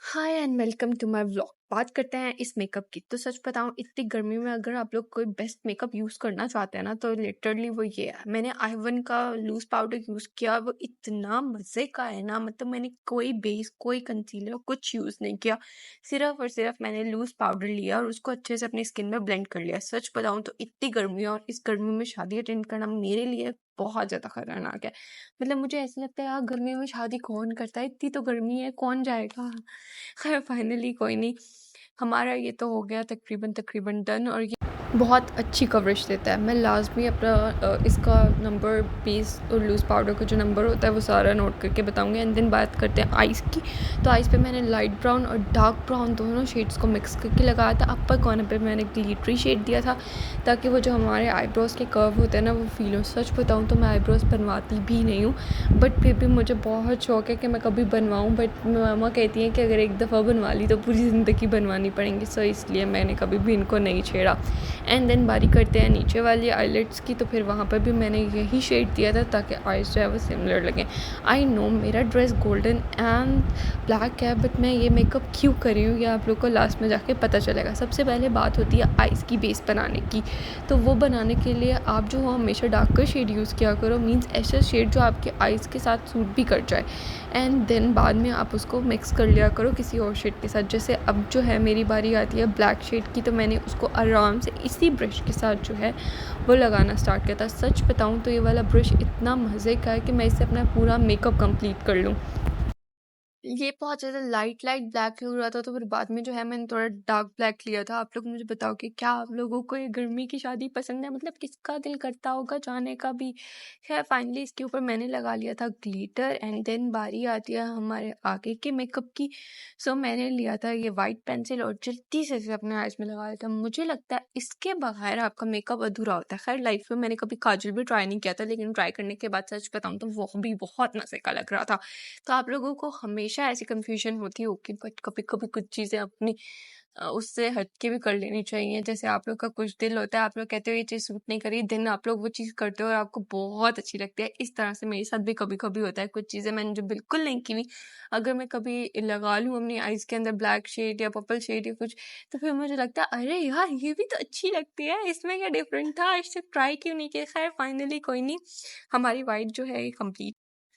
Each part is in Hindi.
Hi and welcome to my vlog. बात करते हैं इस मेकअप की। तो सच बताऊं, इतनी गर्मी में अगर आप लोग कोई बेस्ट मेकअप यूज़ करना चाहते हैं ना, तो लिटरली वो ये है। मैंने आई1 का लूज़ पाउडर यूज़ किया, वो इतना मज़े का है ना। मतलब मैंने कोई बेस, कोई कंसीलर, कुछ यूज़ नहीं किया। सिर्फ और सिर्फ मैंने लूज़ पाउडर लिया और उसको अच्छे से अपनी स्किन में ब्लेंड कर लिया। सच बताऊं तो इतनी गर्मी है और इस गर्मी में शादी अटेंड करना मेरे लिए बहुत ज़्यादा खतरनाक है। मतलब मुझे ऐसा लगता है, यार गर्मी में शादी कौन करता है, इतनी तो गर्मी है, कौन जाएगा। खैर फाइनली कोई नहीं, हमारा ये तो हो गया तकरीबन तकरीबन डन। और ये बहुत अच्छी कवरेज देता है। मैं लाजमी अपना इसका नंबर, बेस और लूज़ पाउडर का जो नंबर होता है वो सारा नोट करके बताऊंगी। एंड देन बात करते हैं आइज़ की। तो आइज़ पे मैंने लाइट ब्राउन और डार्क ब्राउन दोनों शेड्स को मिक्स करके लगाया था। अपर कॉर्नर पे मैंने ग्लिटरी शेड दिया था, ताकि वो जो हमारे आईब्रोज़ के कर्व होते हैं ना, वो फील हो। सच बताऊँ तो मैं आईब्रोज़ बनवाती भी नहीं हूँ, बट फिर भी मुझे बहुत शौक है कि मैं कभी बनवाऊँ। बट मामा कहती हैं कि अगर एक दफ़ा बनवा ली तो पूरी ज़िंदगी बनवानी पड़ेंगी, सो इसलिए मैंने कभी भी इनको नहीं छेड़ा। एंड देन बारी करते हैं नीचे वाली आईलेट्स की। तो फिर वहाँ पर भी मैंने यही शेड दिया था, ताकि आइज़ जो है वो सिमिलर लगें। आई नो मेरा ड्रेस गोल्डन एंड ब्लैक है, बट मैं ये मेकअप क्यों कर रही हूँ ये आप लोग को लास्ट में जाके पता चलेगा। सबसे पहले बात होती है आइज़ की बेस बनाने की। तो वो बनाने के लिए आप जो हो हमेशा डार्कर शेड यूज़ किया करो, मीन्स ऐसा शेड जो आपके आइज़ के साथ सूट भी कर जाए। एंड देन बाद में आप उसको मिक्स कर लिया करो किसी और शेड के साथ। जैसे अब जो है मेरी बारी आती है ब्लैक शेड की, तो मैंने उसको आराम से इसी ब्रश के साथ जो है वो लगाना स्टार्ट किया था। सच बताऊँ तो ये वाला ब्रश इतना मज़े का है कि मैं इससे अपना पूरा मेकअप कंप्लीट कर लूँ। ये बहुत ज़्यादा लाइट लाइट ब्लैक हो रहा था, तो फिर बाद में जो है मैंने थोड़ा डार्क ब्लैक लिया था। आप लोग मुझे बताओ कि क्या आप लोगों को ये गर्मी की शादी पसंद है? मतलब किसका दिल करता होगा जाने का भी। खैर फाइनली इसके ऊपर मैंने लगा लिया था ग्लिटर। एंड देन बारी आती है हमारे आगे के मेकअप की। सो मैंने लिया था ये वाइट पेंसिल और जल्दी से इसे अपने आईज में लगा लिया था। मुझे लगता है इसके बगैर आपका मेकअप अधूरा होता है। खैर लाइफ में मैंने कभी काजल भी ट्राई नहीं किया था, लेकिन ट्राई करने के बाद सच बताऊँ तो वो भी बहुत मज़े का लग रहा था। तो आप लोगों को हमेशा ऐसी कंफ्यूजन होती होगी, बट कभी कभी कुछ चीज़ें अपनी उससे हट के भी कर लेनी चाहिए। जैसे आप लोग का कुछ दिल होता है, आप लोग कहते हो ये चीज़ सूट नहीं करी, दिन आप लोग वो चीज़ करते हो और आपको बहुत अच्छी लगती है। इस तरह से मेरे साथ भी कभी कभी होता है। कुछ चीज़ें मैंने जो बिल्कुल नहीं की हुई, अगर मैं कभी लगा लूँ अपनी आईज के अंदर ब्लैक शेड या पर्पल शेड या कुछ, तो फिर मुझे लगता है अरे यार ये भी तो अच्छी लगती है, इसमें क्या डिफरेंट था, इससे ट्राई क्यों नहीं किया। खैर फाइनली कोई नहीं, हमारी वाइट जो है ये कंप्लीट।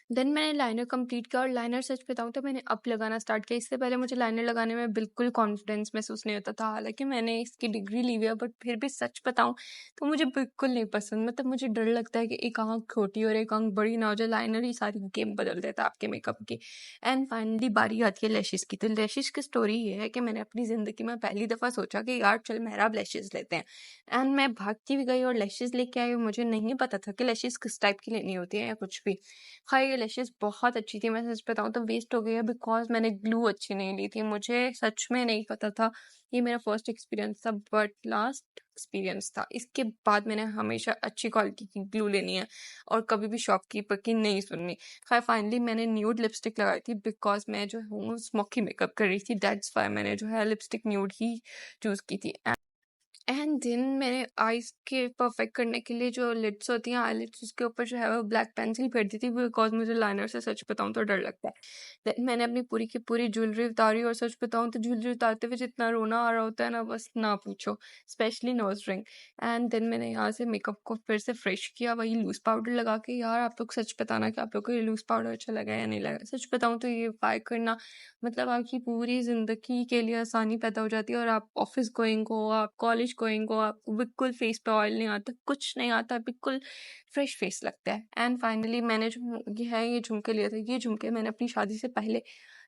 देन मैंने लाइनर कंप्लीट किया, और लाइनर सच बताऊँ तो मैंने अब लगाना स्टार्ट किया। इससे पहले मुझे लाइनर लगाने में बिल्कुल कॉन्फिडेंस महसूस नहीं होता था, हालांकि मैंने इसकी डिग्री ली हुई है, बट फिर भी सच बताऊँ तो मुझे बिल्कुल नहीं पसंद। मतलब मुझे डर लगता है कि एक आंख छोटी और एक आंख बड़ी ना हो जाए। लाइनर ही सारी गेम बदल देता है आपके मेकअप की। एंड फाइनली बारी आती है लैशेस की। तो लैशेस की स्टोरी ये है कि मैंने अपनी ज़िंदगी में पहली दफ़ा सोचा कि यार चल मेरा लैशेस लेते हैं। एंड मैं भागती भी गई और लैशेस लेके आई, और मुझे नहीं पता था कि लैशेस किस टाइप की लेनी होती है या कुछ भी। हाँ, ये लैशेज़ बहुत अच्छी थी। मैं सच बताऊँ तो वेस्ट हो गई है, बिकॉज़ मैंने ग्लू अच्छी नहीं ली थी। मुझे सच में नहीं पता था। ये मेरा फर्स्ट एक्सपीरियंस था, बट लास्ट एक्सपीरियंस था। इसके बाद मैंने हमेशा अच्छी क्वालिटी की ग्लू लेनी है और कभी भी शॉपकीपर की नहीं सुननी। ख़ैर फाइनली मैंने न्यूड लिपस्टिक लगाई थी, बिकॉज़ मैं जो हूँ स्मोकी मेकअप कर रही थी। दैट्स व्हाई मैंने जो है लिपस्टिक न्यूड ही चूज़ की थी। एंड देन मैंने आईज के परफेक्ट करने के लिए जो लिड्स होती हैं आईलिड्स, उसके ऊपर जो है वो ब्लैक पेंसिल फेर दी थी, बिकॉज मुझे लाइनर से सच बताऊँ तो डर लगता है। देन मैंने अपनी पूरी की पूरी ज्वेलरी उतारी, और सच बताऊँ तो ज्वेलरी उतारते हुए जितना रोना आ रहा होता है ना, बस ना पूछो, specially nose ring. And then मैंने यहाँ से मेकअप को फिर से फ्रेश किया, वही लूज पाउडर लगा के। यार आप लोग सच बताना कि आप लोग को ये लूज पाउडर अच्छा लगा या नहीं लगा। सच बताऊँ तो ये बाय करना मतलब आपकी पूरी ज़िंदगी के लिए आसानी पैदा हो जाती है। और आप ऑफिस गोइंग हो, आप कॉलेज गोइंग हो, आपको बिल्कुल फेस पे ऑयल नहीं आता, कुछ नहीं आता, बिल्कुल फ्रेश फेस लगता है। एंड फाइनली मैंने जो ये है ये झुमके लिए थे, ये झुमके मैंने अपनी शादी से पहले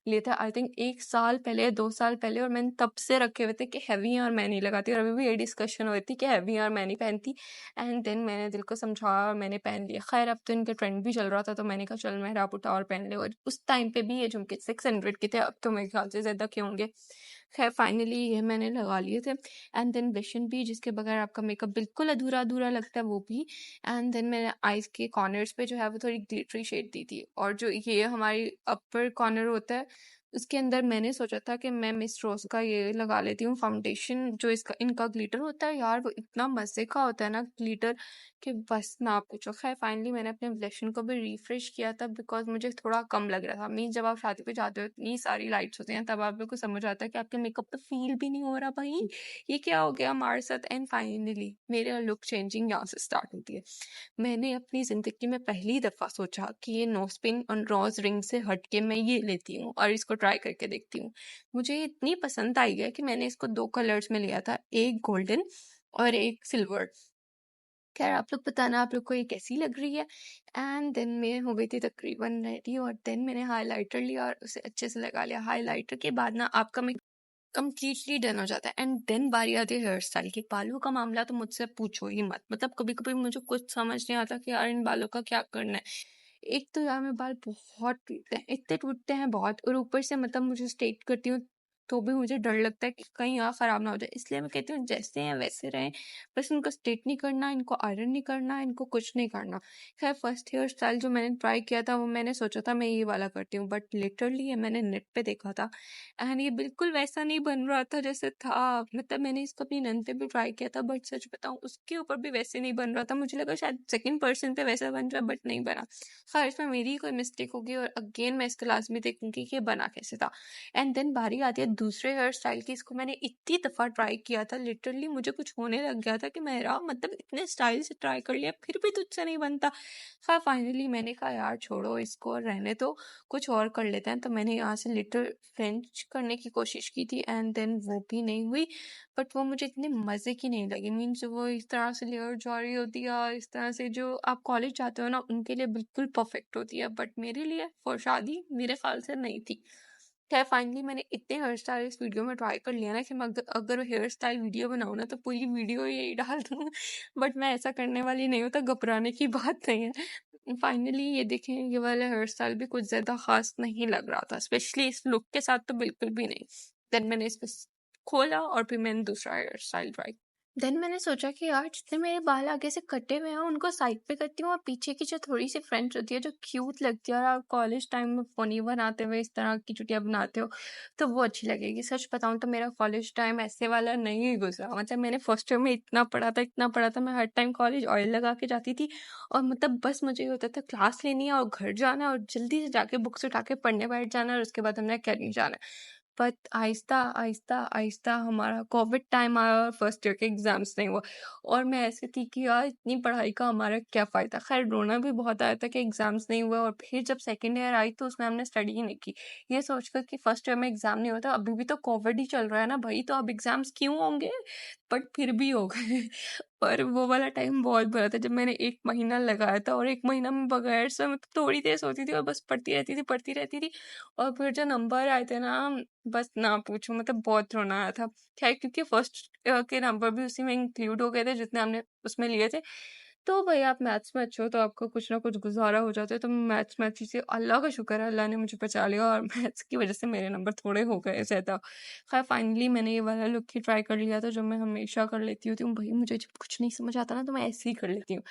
लिए थे, आई थिंक 1 साल पहले या 2 साल पहले, और मैंने तब से रखे हुए थे कि हैवी हैं और मैं नहीं लगाती। और अभी भी ये डिस्कशन हो रही थी कि हैवी हैं और मैं नहीं पहनती। एंड देन मैंने दिल को समझाया और मैंने पहन लिया। खैर अब तो इनका ट्रेंड भी चल रहा था, तो मैंने कहा चल मैं रापुटा और पहन ले। और उस टाइम पे भी ये झुमके 600 के थे, अब तो मेरे ख्याल से ज़्यादा के होंगे। खैर फाइनली ये मैंने लगा लिए थे। एंड देन ब्लशन भी, जिसके बगैर आपका मेकअप बिल्कुल अधूरा अधूरा लगता है, वो भी। एंड देन मैंने आईज के कॉर्नर्स पे जो है वो थोड़ी ग्लिटरी शेड दी थी। और जो ये हमारी अपर कॉर्नर होता है उसके अंदर मैंने सोचा था कि मैं मिस रोज़ का ये लगा लेती हूँ फाउंडेशन, जो इसका इनका ग्लिटर होता है यार, वो इतना मज़े का होता है ना ग्लिटर, कि बस ना पूछो। ख़ैर फाइनली मैंने अपने ब्लशन को भी रिफ्रेश किया था, बिकॉज़ मुझे थोड़ा कम लग रहा था। मीन्स जब आप शादी पे जाते हो इतनी सारी लाइट्स होती हैं, तब आप लोग को समझ आता है कि आपके मेकअप पे फ़ील भी नहीं हो रहा भाई, ये क्या हो गया हमारे साथ। एंड फाइनली मेरा लुक चेंजिंग यहाँ से स्टार्ट होती है। मैंने अपनी ज़िंदगी में पहली दफ़ा सोचा कि ये नोस्पिन और रोज़ रिंग से हट के मैं ये लेती हूँ और इसको ट्राई करके देखती हूँ। मुझे ये इतनी पसंद आई है कि मैंने इसको 2 कलर्स में लिया था, एक गोल्डन और एक सिल्वर। ख़ैर आप लोग बताना आप लोग को ये कैसी लग रही है। एंड देन मैं हो गई थी तकरीबन रेडी, और देन मैंने हाइलाइटर लिया और उसे अच्छे से लगा लिया। हाइलाइटर के बाद ना आपका मेकअप कंप्लीटली डन हो जाता है। एंड देन बारी आती है हेयर स्टाइल की। बालों का मामला तो मुझसे पूछो ही मत, मतलब कभी कभी मुझे कुछ समझ नहीं आता कि यार इन बालों का क्या करना है। एक तो यार मेरे बाल बहुत टूटते हैं, इतने टूटते हैं बहुत, और ऊपर से मतलब मुझे स्ट्रेट करती हूँ तो भी मुझे डर लगता है कि कहीं यहाँ खराब ना हो जाए, इसलिए मैं कहती हूँ जैसे हैं वैसे रहें, बस इनको स्ट्रेट नहीं करना, इनको आयरन नहीं करना, इनको कुछ नहीं करना। खैर फर्स्ट हेयर स्टाइल जो मैंने ट्राई किया था वो मैंने सोचा था मैं ये वाला करती हूँ, बट लिटरली ये मैंने नेट पे देखा था एंड ये बिल्कुल वैसा नहीं बन रहा था जैसे था। मतलब मैंने इसको अपनी नन पे भी ट्राई किया था, बट सच बताऊं उसके ऊपर भी वैसे नहीं बन रहा था। मुझे लगा शायद सेकंड पर्सन पे वैसा बन रहा है, बट नहीं बना। खैर इसमें मेरी कोई मिस्टेक होगी और अगेन मैं इसके लास्ट में देखूंगी कि ये बना कैसे था। एंड देन बारी आती है दूसरे हेयर स्टाइल की। इसको मैंने इतनी दफ़ा ट्राई किया था, लिटरली मुझे कुछ होने लग गया था कि मेरा मतलब इतने स्टाइल से ट्राई कर लिया फिर भी तुझसे नहीं बनता। खैर फाइनली मैंने कहा यार छोड़ो इसको, रहने दो, कुछ और कर लेते हैं। तो मैंने यहाँ से लिटिल फ्रेंच करने की कोशिश की थी एंड देन वो भी नहीं हुई, बट वो मुझे इतने मज़े की नहीं लगी। मीन्स वो इस तरह से लेयर जा रही होती है, इस तरह से जो आप कॉलेज जाते हो ना उनके लिए बिल्कुल परफेक्ट होती है, बट मेरे लिए फॉर शादी मेरे ख्याल से नहीं थी। खैर फाइनली मैंने इतने हेयर स्टाइल इस वीडियो में ट्राई कर लिया ना कि मैं अगर हेयर स्टाइल वीडियो बनाऊँ ना तो पूरी वीडियो यही डाल दूँ, बट मैं ऐसा करने वाली नहीं हूँ, तो घबराने की बात नहीं है। फाइनली ये देखें, ये वाला हेयर स्टाइल भी कुछ ज़्यादा खास नहीं लग रहा था, स्पेशली इस लुक के साथ तो बिल्कुल भी नहीं। देन मैंने इसको खोला और फिर मैंने दूसरा हेयर स्टाइल ट्राई। देन मैंने सोचा कि यार जितने मेरे बाल आगे से कटे हुए हैं उनको साइड पे करती हूँ, और पीछे की जो थोड़ी सी फ्रेंच होती है जो क्यूट लगती है और आप कॉलेज टाइम में फनी बनाते हुए इस तरह की चुटियाँ बनाते हो तो वो अच्छी लगेगी। सच बताऊँ तो मेरा कॉलेज टाइम ऐसे वाला नहीं गुजरा। मतलब मैंने फर्स्ट ईयर में इतना पढ़ा था, मैं हर टाइम कॉलेज ऑयल लगा के जाती थी, और मतलब बस मुझे ये होता था क्लास लेनी है और घर जाना है और जल्दी से जाके बुक्स उठा के पढ़ने बैठ जाना है और उसके बाद हमने अकेडमी जाना है। बट आहिस्ता आहिस्ता आहिस्ता हमारा कोविड टाइम आया और फर्स्ट ईयर के एग्जाम्स नहीं हुआ, और मैं ऐसे थी कि यार इतनी पढ़ाई का हमारा क्या फ़ायदा। खैर रोना भी बहुत आया था कि एग्जाम्स नहीं हुआ, और फिर जब सेकेंड ईयर आई तो उसमें हमने स्टडी ही नहीं की, ये सोचकर कि फर्स्ट ईयर में एग्जाम नहीं होता, अभी भी तो कोविड ही चल रहा है ना भाई, तो अब एग्जाम्स क्यों होंगे, बट फिर भी हो गए। पर वो वाला टाइम बहुत बुरा था जब मैंने 1 महीना लगाया था, और 1 महीना में बगैर से मतलब थोड़ी देर सोती थी और बस पढ़ती रहती थी, और फिर जो नंबर आए थे ना, बस ना पूछो, मतलब बहुत रोना आया था। खैर क्योंकि फर्स्ट के नंबर भी उसी में इंक्लूड हो गए थे जितने हमने उसमें लिए थे, तो भाई आप मैथ्स में अच्छे हो तो आपको कुछ ना कुछ गुजारा हो जाता है। तो मैथ्स में अच्छी सी, अल्लाह का शुक्र है अल्लाह ने मुझे बचा लिया, और मैथ्स की वजह से मेरे नंबर थोड़े हो गए ज़्यादा। खैर फाइनली मैंने ये वाला लुक ही ट्राई कर लिया था जो मैं हमेशा कर लेती होती हूँ। भाई मुझे जब कुछ नहीं समझ आता ना तो मैं ऐसे ही कर लेती हूँ।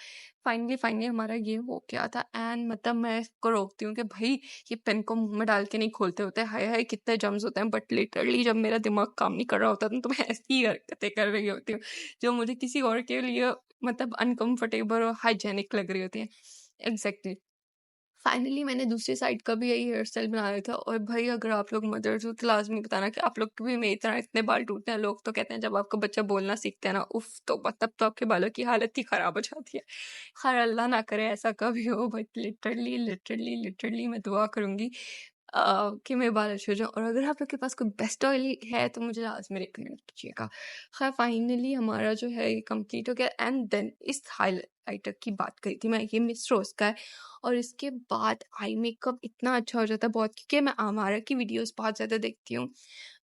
फाइनली हमारा ये हो गया था, एंड मतलब मैं इसको रोकती हूँ कि भाई ये पेन को मुंह में डाल के नहीं खोलते होते, हाय हाय कितने जम्स होते हैं, बट लिटरली जब मेरा दिमाग काम नहीं कर रहा होता तो मैं ऐसी ही हरकतें कर रही होती हूँ जो मुझे किसी और के लिए मतलब अनकंफर्टेबल और हाइजेनिक लग रही होती है। एग्जैक्टली। फाइनली मैंने दूसरी साइड का भी यही हेयर स्टाइल बनाया था, और भाई अगर आप लोग मदर्स हो तो लाजमी बताना कि आप लोग के भी मेरी तरह इतने बाल टूटते हैं। लोग तो कहते हैं जब आपका बच्चा बोलना सीखता है ना, उफ, तो मतलब तो आपके बालों की हालत ही खराब हो जाती है। खैर अल्लाह ना करे ऐसा कभी हो, बट लिटरली लिटरली लिटरली मैं दुआ करूंगी कि मेरे बाल अच्छे हो जाए। और अगर आप लोग के पास कोई बेस्ट ऑयल है तो मुझे लाजमी रिकमेंड कीजिएगा। खैर फाइनली हमारा जो है ये कंप्लीट हो गया, एंड देन इस हाईलाइटर की बात करी थी मैं, ये मिस रोज का है, और इसके बाद आई मेकअप इतना अच्छा हो जाता है बहुत, क्योंकि मैं अमारा की वीडियोस बहुत ज़्यादा देखती हूँ,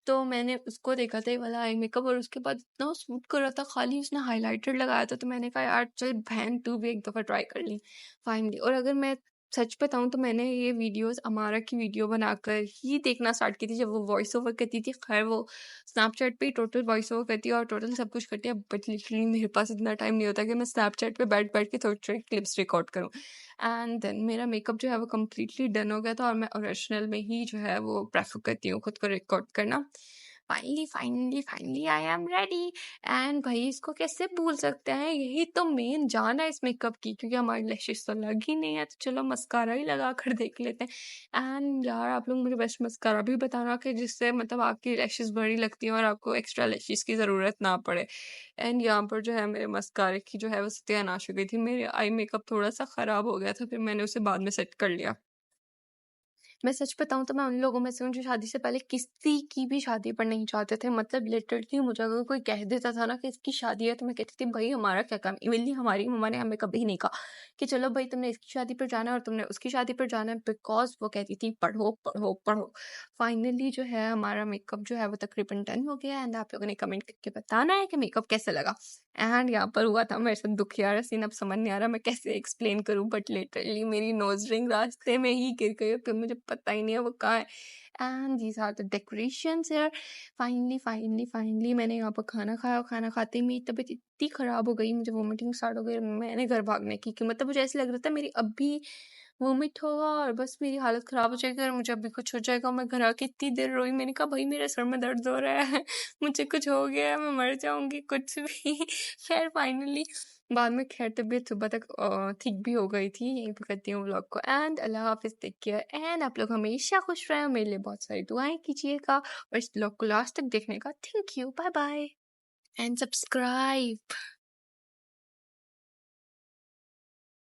तो मैंने उसको देखा था ये वाला आई मेकअप, और उसके बाद इतना सूट कर रहा था, खाली उसने हाइलाइटर लगाया था, तो मैंने कहा यार चल बहन तू भी एक दफ़ा ट्राई कर ली। फाइनली, और अगर मैं सच बताऊँ तो मैंने ये वीडियोज़ अमारा की वीडियो बनाकर ही देखना स्टार्ट की थी जब वो वॉइस ओवर करती थी। ख़ैर वो स्नैपचैट पे ही टोटल वॉइस ओवर करती है और टोटल सब कुछ करती है, बट लिटरली मेरे पास इतना टाइम नहीं होता कि मैं स्नैपचैट पे बैठ के थोड़ी-थोड़ी क्लिप्स रिकॉर्ड करूँ। एंड देन मेरा मेकअप जो है वो कंप्लीटली डन हो गया था और मैं ओरिजिनल में ही जो है वो प्रेफ़र करती हूँ खुद को रिकॉर्ड करना। Finally I am ready. And भाई इसको कैसे भूल सकते हैं, यही तो मेन जान है इस मेकअप की, क्योंकि हमारी लैशेस तो लग ही नहीं है तो चलो मस्कारा ही लगा कर देख लेते हैं। एंड यार आप लोग मुझे बेस्ट मस्कारा भी बताना कि जिससे मतलब आपकी लैशेस बड़ी लगती हैं और आपको एक्स्ट्रा लैशेस की ज़रूरत ना पड़े। एंड यहाँ पर जो है मेरे मस्कारे की जो है वो सत्यानाश हो गई थी, मेरे आई मेकअप थोड़ा सा ख़राब हो गया था, फिर मैंने उसे बाद में सेट कर लिया। मैं सच बताऊँ तो मैं उन लोगों में से हूँ जो शादी से पहले किसी की भी शादी पर नहीं चाहते थे। मतलब लिटरली मुझे अगर कोई कह देता था ना कि इसकी शादी है तो मैं कहती थी भाई हमारा क्या काम। इवनली हमारी मम्मा ने हमें कभी नहीं कहा कि चलो भाई तुमने इसकी शादी पर जाना है और तुमने उसकी शादी पर जाना है, बिकॉज वो कहती थी पढ़ो पढ़ो पढ़ो। फाइनली जो है हमारा मेकअप जो है वो तकरीबन डन हो गया। एंड आप लोगों ने कमेंट करके बताना है कि मेकअप कैसे लगा। एंड यहाँ पर हुआ था मेरे साथ दुख यार सीन, अब समझ नहीं आ रहा मैं कैसे एक्सप्लेन करूँ, बट लिटरली मेरी नोज रिंग रास्ते में ही गिर गई, फिर मुझे पता ही नहीं है वो कहाँ है। And these are the decorations यार। फाइनली मैंने यहाँ पर खाना खाया, खाना खाते ही मेरी तबीयत इतनी ख़राब हो गई, मुझे वोमिटिंग स्टार्ट हो गई, मैंने घर भागने की कि मतलब मुझे ऐसे लग रहा था मेरी अभी वोमिट होगा और बस मेरी हालत ख़राब हो जाएगी और मुझे अभी कुछ हो जाएगा। मैं घर आके इतनी देर रोई, मैंने कहा भाई मेरे सर में दर्द हो रहा है मुझे कुछ हो गया है, मैं मर जाऊंगी कुछ भी खैर फाइनली बाद में खैर तबीयत सुबह तक ठीक भी हो गई थी। यहीं पे करती हूँ व्लॉग को। एंड अल्लाह हाफिज़, टेक केयर। एंड आप लोग हमेशा खुश रहें, मेरे लिए बहुत सारी दुआएं कीजिएगा और इस व्लॉग को लास्ट तक देखने का thank you, bye bye and subscribe.